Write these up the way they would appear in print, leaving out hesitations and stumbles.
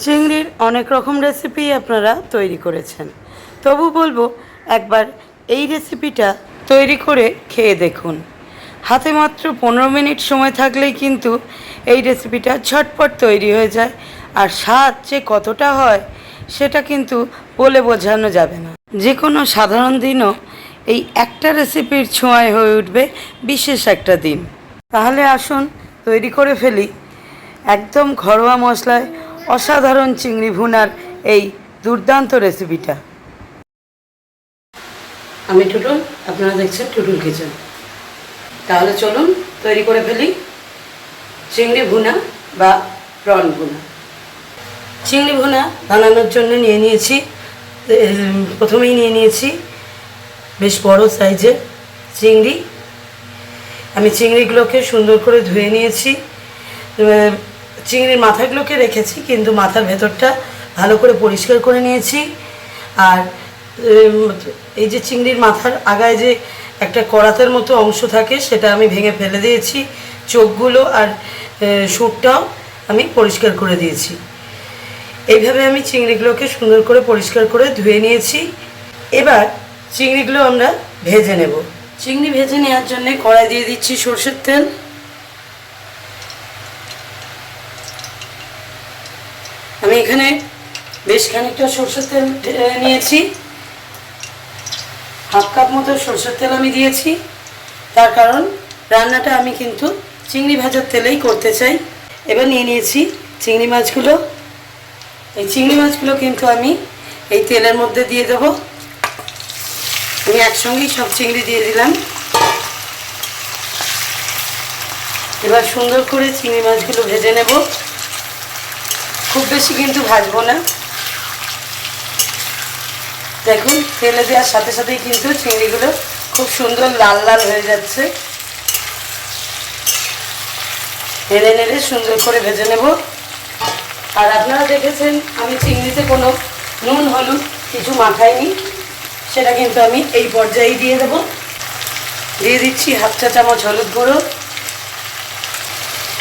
চিংড়ির অনেক রকম রেসিপি আপনারা তৈরি করেছেন, তবু বলবো একবার এই রেসিপিটা তৈরি করে খেয়ে দেখুন। হাতে মাত্র 15 মিনিট সময় থাকলেই কিন্তু এই রেসিপিটা ঝটপট তৈরি হয়ে যায়, আর স্বাদ যে কতটা হয় সেটা কিন্তু বলে বোঝানো যাবে না। যে কোনো সাধারণ দিনও এই একটা রেসিপির ছোঁয়ায় হয়ে উঠবে বিশেষ একটা দিন। তাহলে আসুন তৈরি করে ফেলি একদম ঘরোয়া মশলায় অসাধারণ চিংড়ি ভুনার এই দুর্দান্ত রেসিপিটা। আমি টুটুল, আপনারা দেখছেন টুটুল কিচেন। তাহলে চলুন তৈরি করে ফেলি চিংড়ি ভুনা বা প্রন ভুনা। চিংড়ি ভুনা বানানোর জন্য প্রথমেই নিয়ে নিয়েছি বেশ বড় সাইজের চিংড়ি। আমি চিংড়িগুলোকে সুন্দর করে ধুয়ে নিয়েছি। চিংড়ির মাথাগুলোকে রেখেছি, কিন্তু মাথার ভেতরটা ভালো করে পরিষ্কার করে নিয়েছি। আর এই যে চিংড়ির মাথার আগায় যে একটা করাতের মতো অংশ থাকে সেটা আমি ভেঙে ফেলে দিয়েছি। চোখগুলো আর সুরটাও আমি পরিষ্কার করে দিয়েছি। এইভাবে আমি চিংড়িগুলোকে সুন্দর করে পরিষ্কার করে ধুয়ে নিয়েছি। এবার চিংড়িগুলো আমরা ভেজে নেব। চিংড়ি ভেজে নেওয়ার জন্য কড়াই দিয়ে দিচ্ছি সরষের তেল। আমি এখানে বেশ খানিকটা সরষের তেল নিয়েছি, হাফ কাপ মতো সরষের তেল আমি দিয়েছি। তার কারণ রান্নাটা আমি কিন্তু চিংড়ি ভাজার তেলেই করতে চাই। এবার নিয়ে নিয়েছি চিংড়ি মাছগুলো। এই চিংড়ি মাছগুলো কিন্তু আমি এই তেলের মধ্যে দিয়ে দেবো। আমি একসঙ্গেই সব চিংড়ি দিয়ে দিলাম। এবার সুন্দর করে চিংড়ি মাছগুলো ভেজে নেব। খুব বেশি কিন্তু ভাজবো না। দেখুন তেলে দেওয়ার সাথে সাথেই কিন্তু চিংড়িগুলো খুব সুন্দর লাল লাল হয়ে যাচ্ছে। নেড়ে নেড়ে সুন্দর করে ভেজে নেব। আর আপনারা দেখেছেন আমি চিংড়িতে কোনো নুন হলুদ কিছু মাখাইনি, সেটা কিন্তু আমি এই পর্যায়ে দিয়ে দেব। দিয়ে দিচ্ছি হাফ চা চামচ হলুদ গুঁড়ো,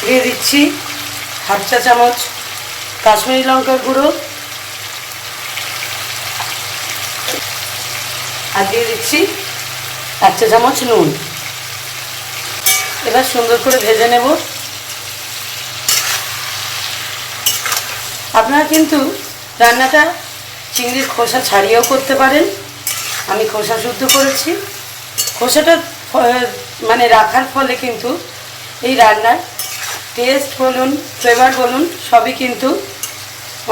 দিয়ে দিচ্ছি হাফ চা চামচ কাশ্মীরি লঙ্কার গুঁড়ো, আর দিয়ে দিচ্ছি 1 চা চামচ নুন। এবার সুন্দর করে ভেজে নেব। আপনারা কিন্তু রান্নাটা চিংড়ির খোসা ছাড়িয়েও করতে পারেন। আমি খোসা শুদ্ধ করেছি। খোসাটা মানে রাখার ফলে কিন্তু এই রান্নার টেস্ট বলুন, ফ্লেভার বলুন, সবই কিন্তু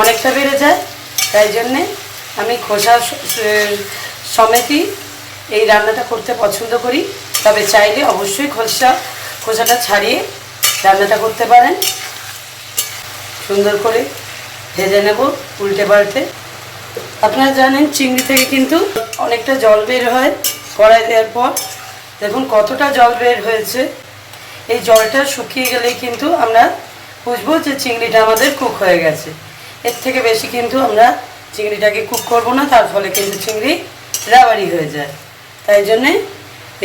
অনেকটা বেড়ে যায়। তাই জন্যে আমি খোসা সমেতই এই রান্নাটা করতে পছন্দ করি। তবে চাইলে অবশ্যই খোসাটা ছাড়িয়ে রান্নাটা করতে পারেন। সুন্দর করে ভেজে নেব উল্টে পাল্টে। আপনারা জানেন চিংড়ি থেকে কিন্তু অনেকটা জল বের হয় কড়াই দেওয়ার পর। দেখুন কতটা জল বের হয়েছে। এই জলটা শুকিয়ে গেলেই কিন্তু আমরা বুঝবো যে চিংড়িটা আমাদের কুক হয়ে গেছে। এর থেকে বেশি কিন্তু আমরা চিংড়িটাকে কুক করব না, তার ফলে কিন্তু চিংড়ি রাবারি হয়ে যায়। তাই জন্যে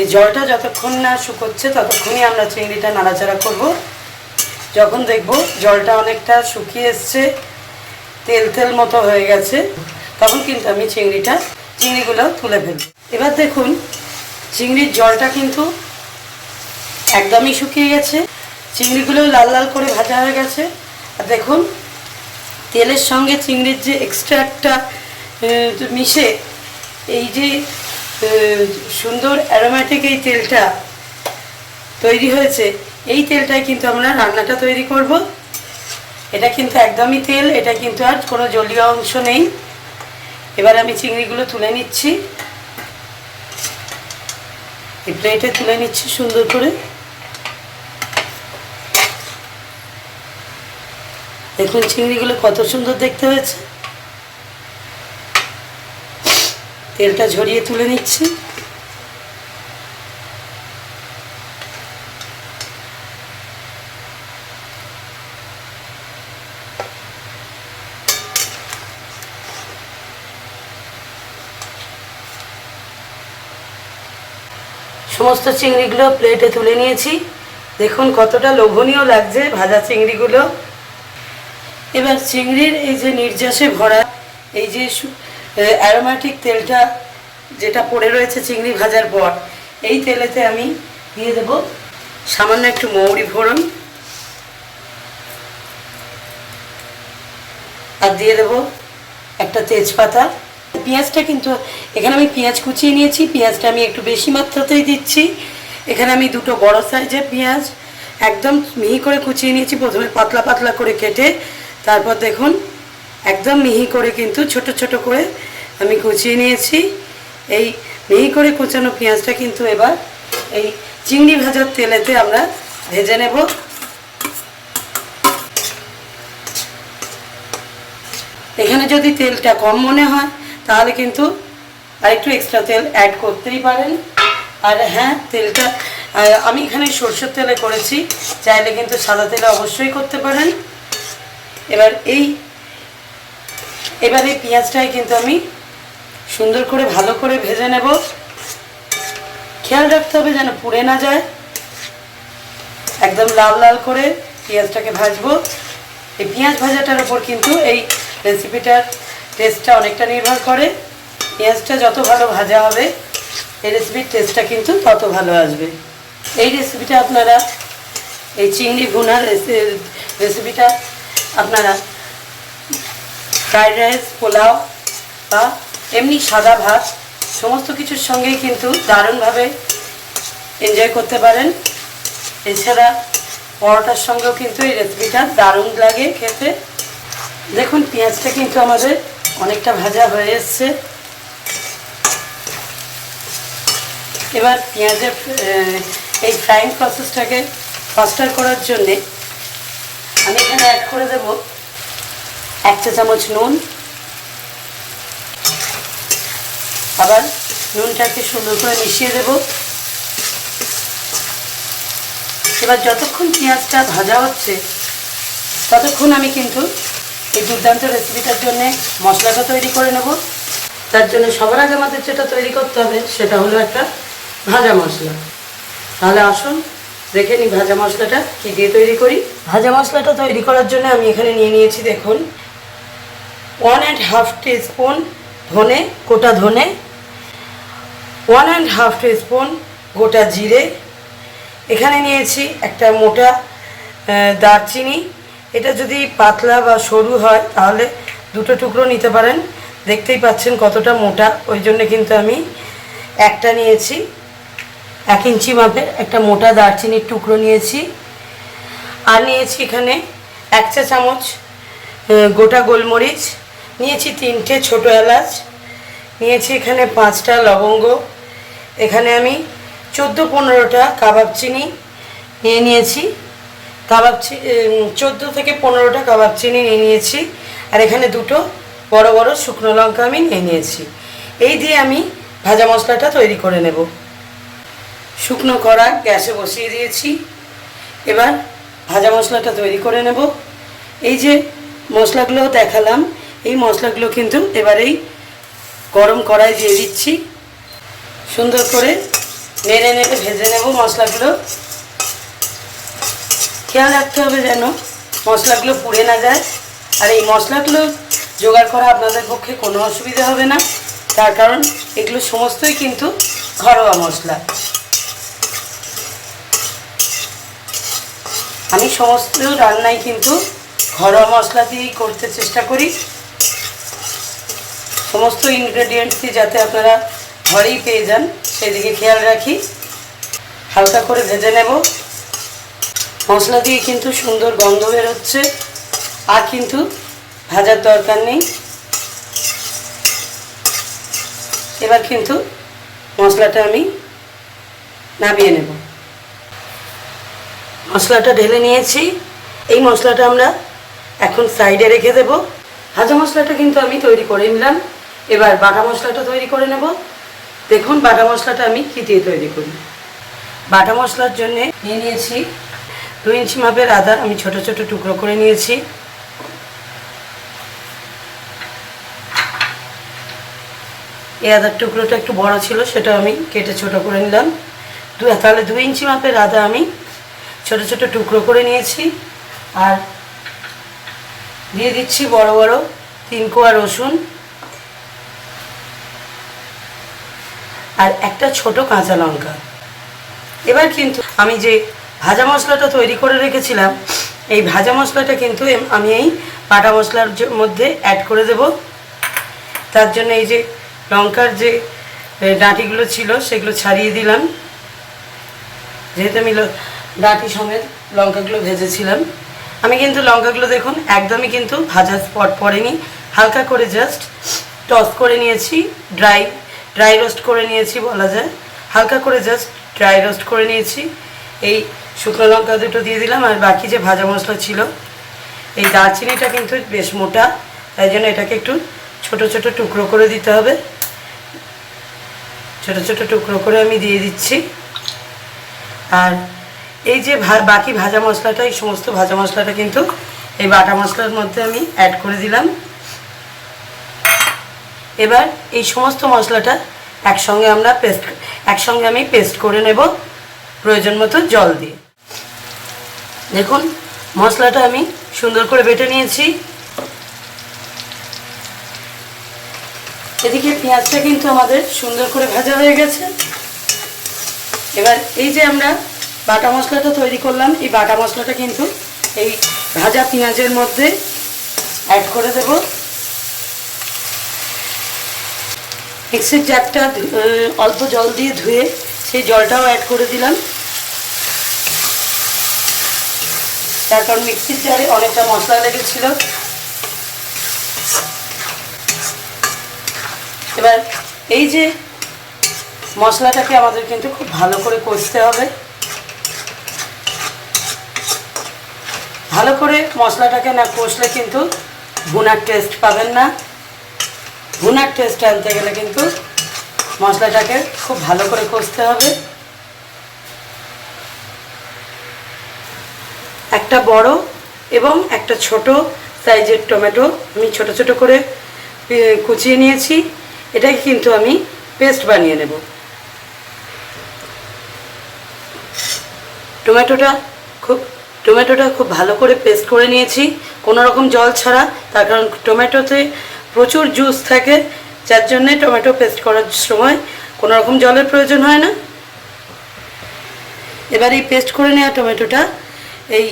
এই জলটা যতক্ষণ না শুকোচ্ছে ততক্ষণই আমরা চিংড়িটা নাড়াচাড়া করব। যখন দেখব জলটা অনেকটা শুকিয়ে এসছে, তেল তেল মতো হয়ে গেছে, তখন কিন্তু আমি চিংড়িগুলো তুলে ফেলব। এবার দেখুন চিংড়ির জলটা কিন্তু একদমই শুকিয়ে গেছে। চিংড়িগুলো লাল লাল করে ভাজা হয়ে গেছে। আর দেখুন তেলের সঙ্গে চিংড়ির যে এক্সট্রাক্টটা মিশে এই যে সুন্দর অ্যারোমেটিক এই তেলটা তৈরি হয়েছে, এই তেলটাই কিন্তু আমরা রান্নাটা তৈরি করব। এটা কিন্তু একদমই তেল, এটা কিন্তু আর কোনো জলীয় অংশ নেই। এবার আমি চিংড়িগুলো তুলে নিচ্ছি, এই প্লেটে তুলে নিচ্ছি সুন্দর করে। দেখুন চিংড়িগুলো কত সুন্দর দেখতে হয়েছে। তেলটা ঝরিয়ে তুলে নিচ্ছি। সমস্ত চিংড়িগুলো প্লেটে তুলে নিয়েছি। দেখুন কতটা লোভনীয় লাগছে ভাজা চিংড়িগুলো। এবার চিংড়ির এই যে নির্যাসে ভরা এই যে অ্যারোমেটিক তেলটা যেটা পড়ে রয়েছে চিংড়ি ভাজার পর, এই তেলেতে আমি দিয়ে দেব সামান্য একটু মৌরি ফোড়ন, আর দিয়ে দেব একটা তেজপাতা। পেঁয়াজটা কিন্তু এখানে আমি পেঁয়াজ কুচিয়ে নিয়েছি, পেঁয়াজটা আমি একটু বেশি মাত্রাতেই দিচ্ছি। এখানে আমি দুটো বড় সাইজের পেঁয়াজ একদম মিহি করে কুচিয়ে নিয়েছি, প্রথমে পাতলা পাতলা করে কেটে, তারপর দেখুন একদম মিহি করে কিন্তু ছোট ছোট করে আমি কুচিয়ে নিয়েছি। এই মিহি করে কুচানো পেঁয়াজটা কিন্তু এবার এই চিংড়ি ভাজার তেলেতে আমরা ভেজে নেব। এখানে যদি তেলটা কম মনে হয় তাহলে কিন্তু আরেকটু এক্সট্রা তেল অ্যাড করতেই পারেন। আর হ্যাঁ, তেলটা আমি এখানে সরষের তেলে করেছি, চাইলে কিন্তু সাদা তেলে অবশ্যই করতে পারেন। এবার এই পেঁয়াজটাই কিন্তু আমি সুন্দর করে ভালো করে ভেজে নেব। খেয়াল রাখতে হবে যেন পুড়ে না যায়, একদম লাল লাল করে পেঁয়াজটাকে ভাজবো। এই পেঁয়াজ ভাজাটার উপর কিন্তু এই রেসিপিটার টেস্টটা অনেকটা নির্ভর করে। পেঁয়াজটা যত ভালো ভাজা হবে এই রেসিপির টেস্টটা কিন্তু তত ভালো আসবে। এই রেসিপিটা আপনারা, এই চিংড়ি ভুনার রেসিপিটা আপনারা ফ্রাইড রাইস, পোলাও বা এমনি সাদা ভাত সমস্ত কিছুর সঙ্গেই কিন্তু দারুণভাবে এনজয় করতে পারেন। এছাড়া পরোটার সঙ্গেও কিন্তু এই রেসিপিটা দারুণ লাগে খেতে। দেখুন পেঁয়াজটা কিন্তু আমাদের অনেকটা ভাজা হয়ে এসছে। এবার পেঁয়াজের এই ফ্রাইং প্রসেসটাকে ফাস্টার করার জন্যে আমি এখানে অ্যাড করে দেব 1 চা চামচ নুন। আবার নুনটাকে সুন্দর করে মিশিয়ে দেব। এবার যতক্ষণ পেঁয়াজটা ভাজা হচ্ছে ততক্ষণ আমি কিন্তু এই দুর্দান্ত রেসিপিটার জন্যে মশলাটা তৈরি করে নেব। তার জন্য সবার আগে আমাদের যেটা তৈরি করতে হবে সেটা হলো একটা ভাজা মশলা। তাহলে আসুন দেখে নিই ভাজা মশলাটা কী দিয়ে তৈরি করি। ভাজা মশলাটা তৈরি করার জন্য আমি এখানে নিয়ে নিয়েছি দেখুন 1.5 টিস্পুন ধনে, গোটা ধনে, 1.5 টিস্পুন গোটা জিরে, এখানে নিয়েছি একটা মোটা দারচিনি। এটা যদি পাতলা বা সরু হয় তাহলে দুটো টুকরো নিতে পারেন, দেখতেই পাচ্ছেন কতটা মোটা, ওই জন্য কিন্তু আমি একটা নিয়েছি। 1 ইঞ্চি মাপের একটা মোটা দারচিনির টুকরো নিয়েছি। আর নিয়েছি এখানে 1 চা চামচ গোটা গোলমরিচ, নিয়েছি 3টে ছোটো এলাচ, নিয়েছি এখানে 5টা লবঙ্গ, এখানে আমি 14-15টা কাবাব চিনি নিয়ে নিয়েছি। 14 থেকে 15টা কাবাব চিনি নিয়ে নিয়েছি। আর এখানে দুটো বড় বড় শুকনো লঙ্কা আমি নিয়ে নিয়েছি। এই দিয়ে আমি ভাজা মশলাটা তৈরি করে নেব। শুকনো কড়া গ্যাসে বসিয়ে দিয়েছি। এবার ভাজা মশলাটা তৈরি করে নেব। এই যে মশলাগুলো দেখালাম, এই মশলাগুলো কিন্তু এবারেই গরম কড়াই দিয়ে দিচ্ছি। সুন্দর করে নেড়ে নেড়ে ভেজে নেব মশলাগুলো। খেয়াল রাখতে হবে যেন মশলাগুলো পুড়ে না যায়। আর এই মশলাগুলো জোগাড় করা আপনাদের পক্ষে কোনো অসুবিধা হবে না, তার কারণ এগুলো সমস্তই কিন্তু ঘরোয়া মশলা। আমি সমস্ত রান্নাই কিন্তু ঘরোয়া মশলা দিয়েই করতে চেষ্টা করি। সমস্ত ইনগ্রেডিয়েন্টসই যাতে আপনারা ঘরেই পেয়ে যান সেদিকে খেয়াল রাখি। হালকা করে ভেজে নেব। মশলা দিয়ে কিন্তু সুন্দর গন্ধ বেরোচ্ছে, আর কিন্তু ভাজার দরকার নেই। এবার কিন্তু মশলাটা আমি নামিয়ে নেব। মশলাটা ঢেলে নিয়েছি। এই মশলাটা আমরা এখন সাইডে রেখে দেব। ভাজা মশলাটা কিন্তু আমি তৈরি করে নিলাম। এবার বাটা মশলাটা তৈরি করে নেব। দেখুন বাটা মশলাটা আমি কী দিয়ে তৈরি করি। বাটা মশলার জন্য নিয়ে নিয়েছি 2 ইঞ্চি মাপের আদা, আমি ছোট ছোট টুকরো করে নিয়েছি। এই আদার টুকরোটা একটু বড় ছিল, সেটা আমি কেটে ছোট করে নিলাম। তাহলে 2 ইঞ্চি মাপের আদা আমি ছোট ছোট টুকরো করে নিয়েছি। আর দিয়ে দিচ্ছি বড় বড় 3 কোয়া রসুন আর একটা ছোট কাঁচা লঙ্কা। এবার কিন্তু আমি যে ভাজা মশলাটা তৈরি করে রেখেছিলাম এই ভাজা মশলাটা কিন্তু আমি এই বাটা মশলার মধ্যে অ্যাড করে দেব। তার জন্য এই যে লঙ্কার যে ডাঁটিগুলো ছিল সেগুলো ছাড়িয়ে দিলাম, যেহেতু আমি ডাঁটি সমেত লঙ্কাগুলো ভেজেছিলাম। আমি কিন্তু লঙ্কাগুলো দেখুন একদমই কিন্তু ভাজা স্পট পড়েনি, হালকা করে জাস্ট টস করে নিয়েছি, ড্রাই রোস্ট করে নিয়েছি বলা যায়, হালকা করে জাস্ট ড্রাই রোস্ট করে নিয়েছি। এই শুকনো লঙ্কা দুটো দিয়ে দিলাম আর বাকি যে ভাজা মশলা ছিল, এই দারচিনিটা কিন্তু বেশ মোটা, তাই জন্য এটাকে একটু ছোট ছোট টুকরো করে দিতে হবে। ছোট ছোট টুকরো করে আমি দিয়ে দিচ্ছি। আর এই যে বাকি ভাজা মশলাটা, এই সমস্ত ভাজা মশলাটা কিন্তু এই বাটা মশলার মধ্যে আমি অ্যাড করে দিলাম। এবার এই সমস্ত মশলাটা একসঙ্গে আমি পেস্ট করে নেব প্রয়োজন মতো জল দিয়ে। দেখুন মশলাটা আমি সুন্দর করে বেটে নিয়েছি। এদিকে পেঁয়াজটা কিন্তু আমাদের সুন্দর করে ভাজা হয়ে গেছে। এবার এই যে আমরা বাটা মশলাটা তৈরি করলাম, এই বাটা মশলাটা কিন্তু এই ভাজা পেঁয়াজের মধ্যে অ্যাড করে দেব। মিক্সির জারটা অল্প জল দিয়ে ধুয়ে সেই জলটাও অ্যাড করে দিলাম, তার কারণ মিক্সির জারে অনেকটা মশলা লেগেছিল। এবার এই যে মশলাটাকে আমাদের কিন্তু খুব ভালো করে কষতে হবে। ভালো করে মশলাটাকে না কষলে কিন্তু ভুনার টেস্ট পাবেন না। ভুনার টেস্ট আনতে গেলে কিন্তু মশলাটাকে খুব ভালো করে কষতে হবে। একটা বড় এবং একটা ছোট সাইজের টমেটো আমি ছোট ছোট করে কুচিয়ে নিয়েছি, এটাকে কিন্তু আমি পেস্ট বানিয়ে নেব। টমেটোটা খুব ভালো করে পেস্ট করে নিয়েছি, কোনো রকম জল ছাড়া, তার কারণ টমেটোতে প্রচুর জুস থাকে, যার জন্যে টমেটো পেস্ট করার সময় কোনো রকম জলের প্রয়োজন হয় না। এবার এই পেস্ট করে নেওয়া টমেটোটা এই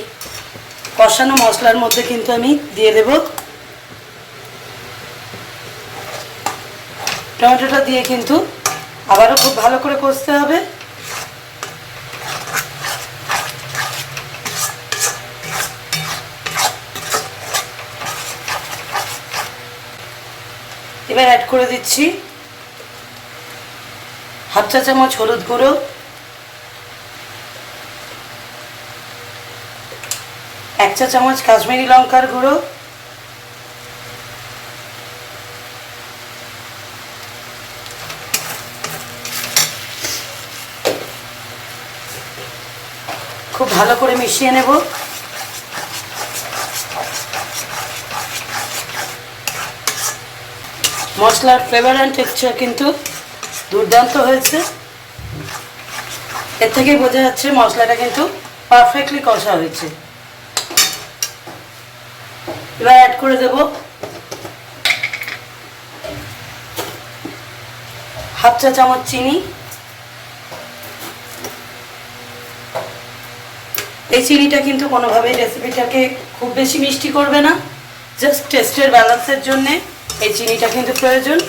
কষানো মশলার মধ্যে কিন্তু আমি দিয়ে দেব। টমেটোটা দিয়ে কিন্তু আবারও খুব ভালো করে কষতে হবে। এবার অ্যাড করে দিচ্ছি হাফ চা চামচ হলুদ গুঁড়ো, 1 চা চামচ কাশ্মীরি লঙ্কার গুঁড়ো, খুব ভালো করে মিশিয়ে নেব। মশলার ফ্লেভার অ্যান্ড টেক্সচার কিন্তু দুর্দান্ত হয়েছে। এর থেকেই বোঝা যাচ্ছে মশলাটা কিন্তু পারফেক্টলি কষা হয়েছে। এবার অ্যাড করে দেব হাফ চা চামচ চিনি। এই চিনিটা কিন্তু কোনোভাবেই রেসিপিটাকে খুব বেশি মিষ্টি করবে না, জাস্ট টেস্টের ব্যালেন্সের জন্যে এই চিনিটা কিন্তু প্রয়োজন।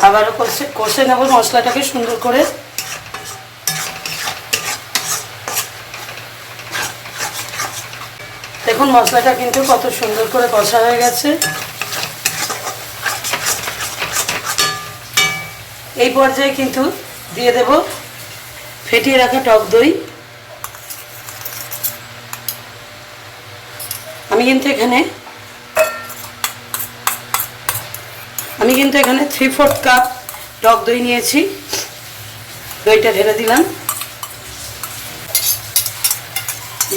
আবারও কষে নেব মশলাটাকে সুন্দর করে। দেখুন মশলাটা কিন্তু কত সুন্দর করে কষা হয়ে গেছে। এই পর্যায়ে কিন্তু দিয়ে দেব ফেটিয়ে রাখা টক দই। আমি কিন্তু এখানে 3/4 কাপ টক দই নিয়েছি। দইটা ঢেলে দিলাম।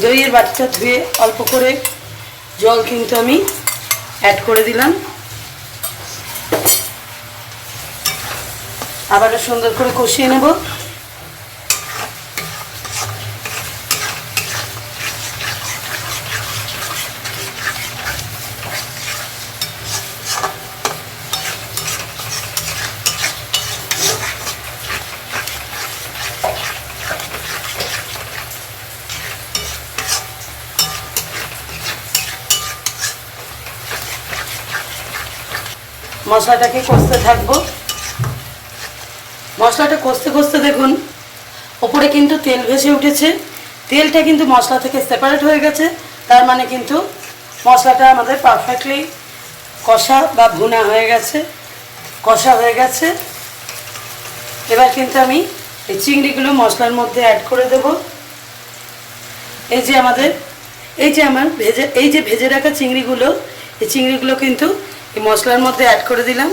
দইয়ের বাটিটা ধুয়ে অল্প করে জল কিন্তু আমি অ্যাড করে দিলাম। আবারও সুন্দর করে কষিয়ে নেব। মশলাটাকে কষতে থাকবো। মশলাটা কষতে কষতে দেখুন ওপরে কিন্তু তেল ভেসে উঠেছে, তেলটা কিন্তু মশলা থেকে সেপারেট হয়ে গেছে, তার মানে কিন্তু মশলাটা আমাদের পারফেক্টলি কষা বা ভুনা হয়ে গেছে, কষা হয়ে গেছে। এবার কিন্তু আমি এই চিংড়িগুলো মশলার মধ্যে অ্যাড করে দেব। এই যে আমার ভেজে রাখা চিংড়িগুলো, এই চিংড়িগুলো কিন্তু এই মশলার মধ্যে অ্যাড করে দিলাম।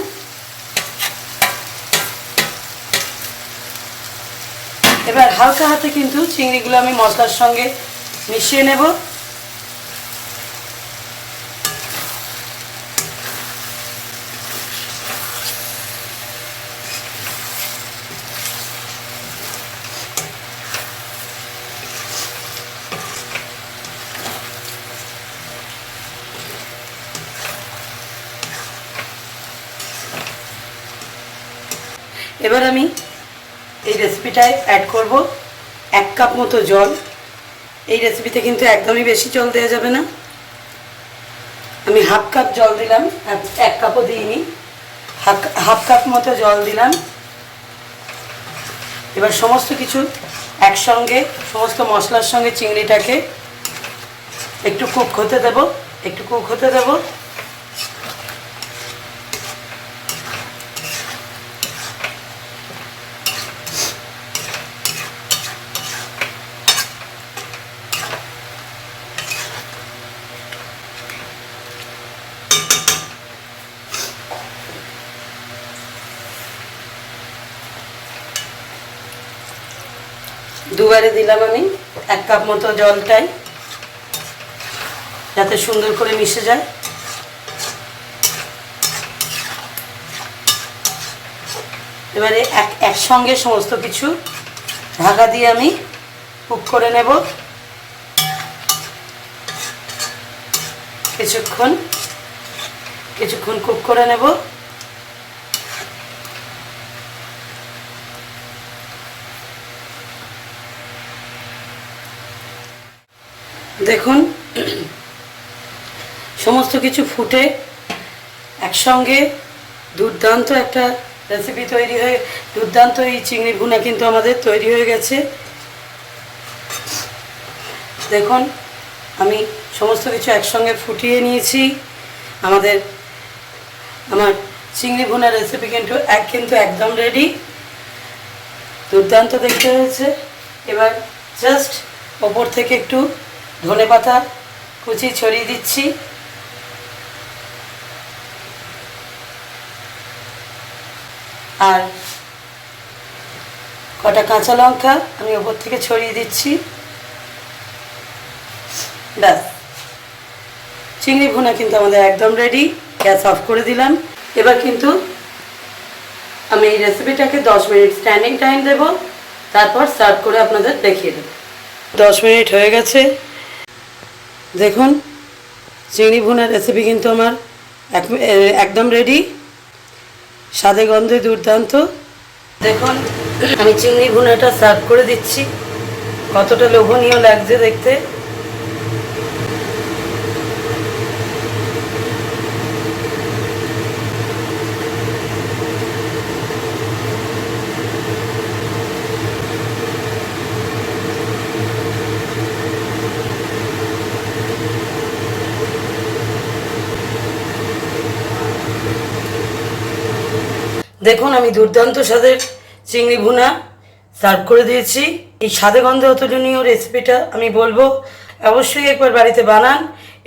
এবার হালকা হাতে কিন্তু চিংড়িগুলো আমি মশলার সঙ্গে মিশিয়ে নেব। এবার আমি এই রেসিপিটায় অ্যাড করব 1 কাপ মতো জল। এই রেসিপিতে কিন্তু একদমই বেশি জল দেওয়া যাবে না। আমি হাফ কাপ জল দিলাম, 1 কাপও দিইনি, হাফ কাপ মতো জল দিলাম। এবার সমস্ত কিছু একসঙ্গে, সমস্ত মশলার সঙ্গে চিংড়িটাকে একটু কুক হতে দেব। দুবারে দিলাম আমি 1 কাপ মতো জলটাই, যাতে সুন্দর করে মিশে যায়। এবারে একসঙ্গে সমস্ত কিছু ঢাকা দিয়ে আমি কুক করে নেব কিছুক্ষণ কুক করে নেব। দেখুন সমস্ত কিছু ফুটে একসঙ্গে দুর্দান্ত একটা রেসিপি তৈরি হয়ে, দুর্দান্ত এই চিংড়ি ভুনা কিন্তু আমাদের তৈরি হয়ে গেছে। দেখুন আমি সমস্ত কিছু একসঙ্গে ফুটিয়ে নিয়েছি। আমার চিংড়ি ভুনা রেসিপি কিন্তু একদম রেডি, দুর্দান্ত দেখতে হয়েছে। এবার জাস্ট ওপর থেকে একটু ধনেপাতা কুচি ছড়িয়ে দিচ্ছি। আর কটা কাঁচা লঙ্কা আমি ওপর থেকে ছড়িয়ে দিচ্ছি। ব্যাস, চিংড়ি ভুনা কিন্তু আমাদের একদম রেডি। গ্যাস অফ করে দিলাম। এবার কিন্তু আমি এই রেসিপিটাকে 10 মিনিট স্ট্যান্ডিং টাইম দেব, তারপর সার্ভ করে আপনাদের দেখিয়ে দেব। 10 মিনিট হয়ে গেছে। দেখুন চিংড়ি ভুনার রেসিপি কিন্তু আমার একদম রেডি, স্বাদে গন্ধে দুর্দান্ত। দেখুন আমি চিংড়ি ভুনাটা সার্ভ করে দিচ্ছি, কতটা লোভনীয় লাগছে দেখতে। দেখুন আমি দুর্দান্ত স্বাদের চিংড়ি ভুনা সার্ভ করে দিয়েছি। এই স্বাদে গন্ধে অতুলনীয় রেসিপিটা আমি বলবো অবশ্যই একবার বাড়িতে বানান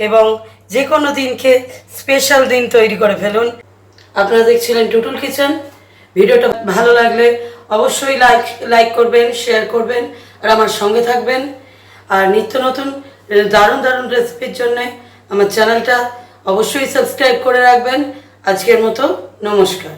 এবং যে কোনো দিনকে স্পেশাল দিন তৈরি করে ফেলুন। আপনারা দেখছিলেন টুটুল কিচেন। ভিডিওটা ভালো লাগলে অবশ্যই লাইক করবেন, শেয়ার করবেন আর আমার সঙ্গে থাকবেন। আর নিত্য নতুন দারুণ দারুণ রেসিপির জন্য আমার চ্যানেলটা অবশ্যই সাবস্ক্রাইব করে রাখবেন। আজকের মতো নমস্কার।